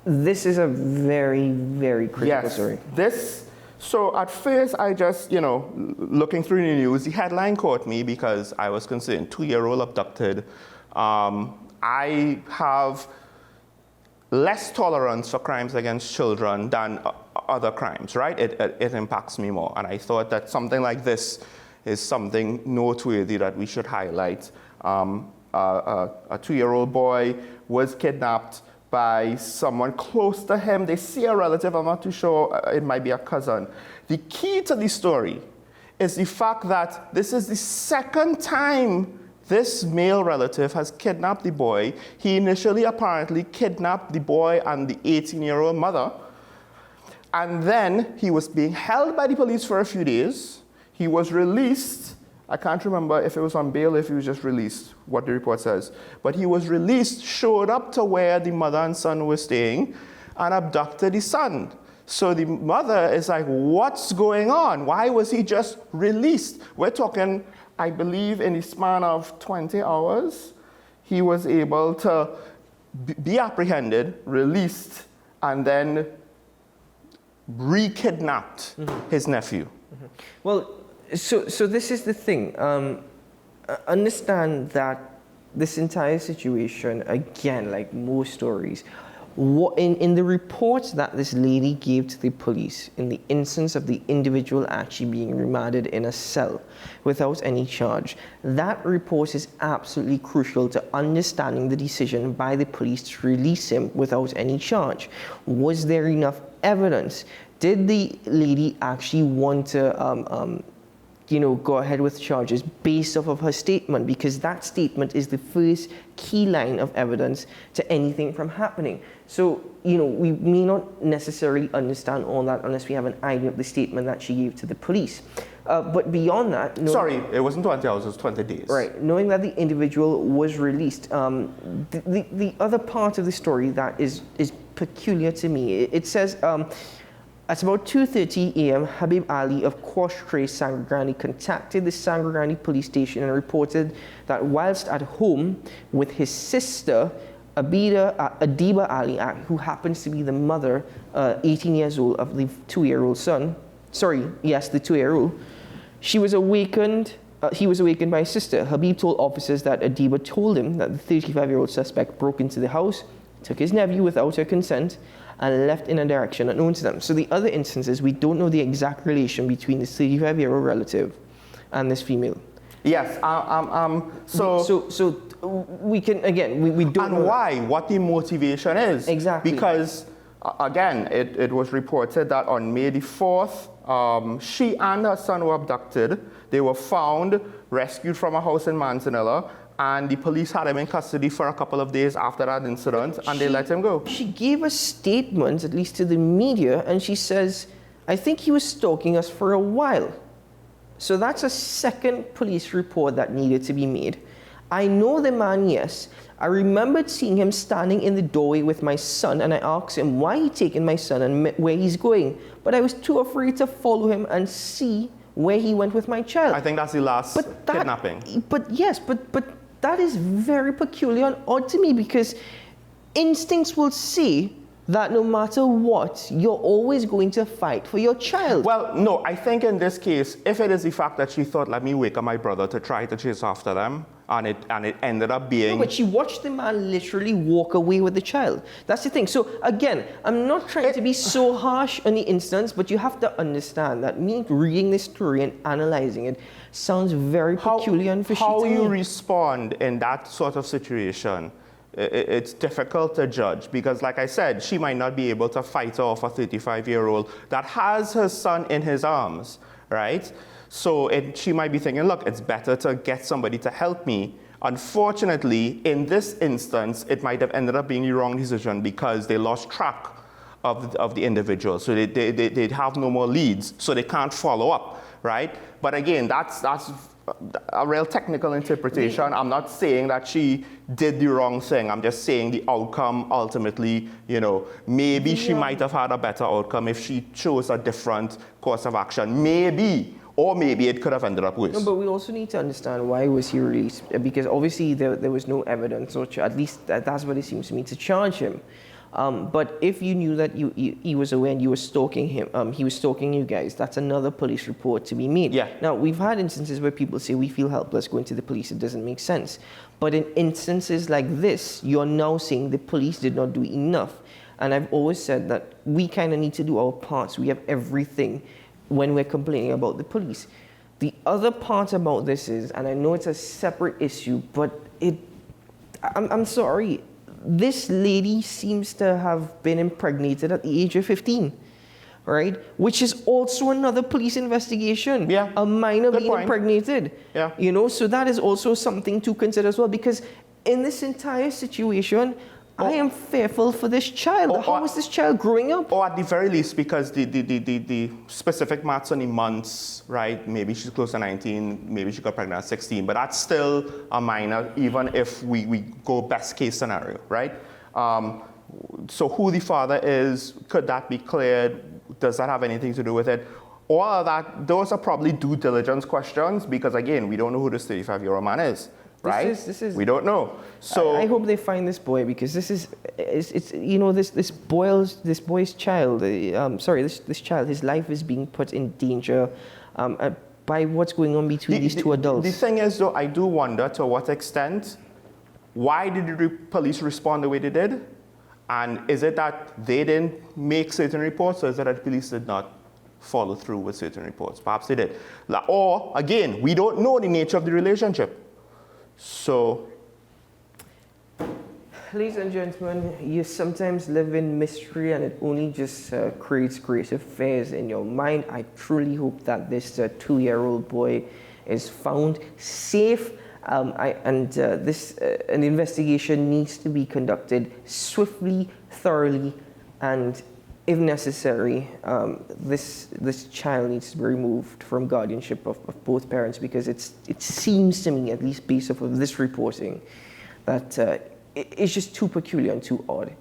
This is a very, very critical story. So at first I just, looking through the news, the headline caught me because I was concerned, 2-year-old abducted. I have less tolerance for crimes against children than other crimes, right? It impacts me more. And I thought that something like this is something noteworthy that we should highlight. A 2-year-old boy was kidnapped by someone close to him. They see a relative, I'm not too sure, it might be a cousin. The key to the story is the fact that this is the second time this male relative has kidnapped the boy. He initially apparently kidnapped the boy and the 18-year-old mother. And then he was being held by the police for a few days. He was released. I can't remember if it was on bail or if he was just released, what the report says. But he was released, showed up to where the mother and son were staying, and abducted the son. So the mother is like, what's going on? Why was he just released? We're talking, I believe, in the span of 20 hours, he was able to be apprehended, released, and then re-kidnapped his nephew. Well, so this is the thing. Understand that this entire situation, again, like most stories, in the reports that this lady gave to the police, in the instance of the individual actually being remanded in a cell without any charge, that report is absolutely crucial to understanding the decision by the police to release him without any charge. Was there enough evidence? Did the lady actually want to go ahead with charges based off of her statement? Because that statement is the first key line of evidence to anything from happening. So, we may not necessarily understand all that unless we have an idea of the statement that she gave to the police. But beyond that... Sorry, it wasn't 20 hours, it was 20 days. Right. Knowing that the individual was released, the other part of the story that is peculiar to me, it says... at about 2:30 a.m., Habib Ali of Quashtre, Sangrani, contacted the Sangrani police station and reported that whilst at home with his sister, Adiba Ali, who happens to be the mother, 18 years old, of the 2-year-old son, the 2-year-old, he was awakened by his sister. Habib told officers that Adiba told him that the 35-year-old suspect broke into the house, took his nephew without her consent, and left in a direction unknown to them. So the other instances, we don't know the exact relation between this 35-year-old relative and this female. Yes, So we can, again, we don't know. And why, what the motivation is. Exactly. Because, again, it was reported that on May the 4th, she and her son were abducted. They were found, rescued from a house in Manzanilla, and the police had him in custody for a couple of days after that incident, and they let him go. She gave a statement, at least to the media, and she says, I think he was stalking us for a while. So that's a second police report that needed to be made. I know the man, yes. I remembered seeing him standing in the doorway with my son, and I asked him why he taken my son and where he's going. But I was too afraid to follow him and see where he went with my child. I think that's the last kidnapping. But that is very peculiar and odd to me, because instincts will say that no matter what, you're always going to fight for your child. Well, no, I think in this case, if it is the fact that she thought, let me wake up my brother to try to chase after them, and it ended up being... No, but she watched the man literally walk away with the child. That's the thing. So again, I'm not trying to be so harsh on the instance, but you have to understand that me reading this story and analyzing it sounds very peculiar and fishy to me. How you respond in that sort of situation, it's difficult to judge, because like I said, she might not be able to fight off a 35-year-old that has her son in his arms, right? So she might be thinking, look, it's better to get somebody to help me. Unfortunately, in this instance, it might have ended up being the wrong decision because they lost track of the individual. So they have no more leads, so they can't follow up, right? But again, that's a real technical interpretation. I'm not saying that she did the wrong thing. I'm just saying the outcome ultimately, maybe she might have had a better outcome if she chose a different course of action. Maybe. Or maybe it could have ended up worse. No, but we also need to understand why was he released, because obviously there was no evidence, or at least that's what it seems to me, to charge him. But if you knew that he was aware and you were stalking him, he was stalking you guys, that's another police report to be made. Yeah. Now, we've had instances where people say we feel helpless going to the police, it doesn't make sense. But in instances like this, you're now saying the police did not do enough. And I've always said that we kind of need to do our parts. We have everything when we're complaining about the police. The other part about this is, and I know it's a separate issue, but I'm sorry, this lady seems to have been impregnated at the age of 15, right? Which is also another police investigation. Yeah. A minor Good being point. impregnated. Yeah. You know, so that is also something to consider as well, because in this entire situation, I am fearful for this child. How is this child growing up? Or at the very least, because the specific maths on the months, right? Maybe she's close to 19, maybe she got pregnant at 16, but that's still a minor, even if we go best case scenario, right? So who the father is, could that be cleared? Does that have anything to do with it? All of that, those are probably due diligence questions, because again, we don't know who this 35-year-old man is. Right? This is, we don't know. So I hope they find this boy, because it's you know, this boy's child. This child, his life is being put in danger by what's going on between these two adults. The thing is, though, I do wonder to what extent, why did the police respond the way they did? And is it that they didn't make certain reports, or is it that the police did not follow through with certain reports? Perhaps they did. Or, again, we don't know the nature of the relationship. So, ladies and gentlemen, you sometimes live in mystery, and it only just creates creative fears in your mind. I truly hope that this 2-year-old boy is found safe, an investigation needs to be conducted swiftly, thoroughly, and if necessary, this child needs to be removed from guardianship of both parents, because it seems to me, at least based off of this reporting, that it's just too peculiar and too odd.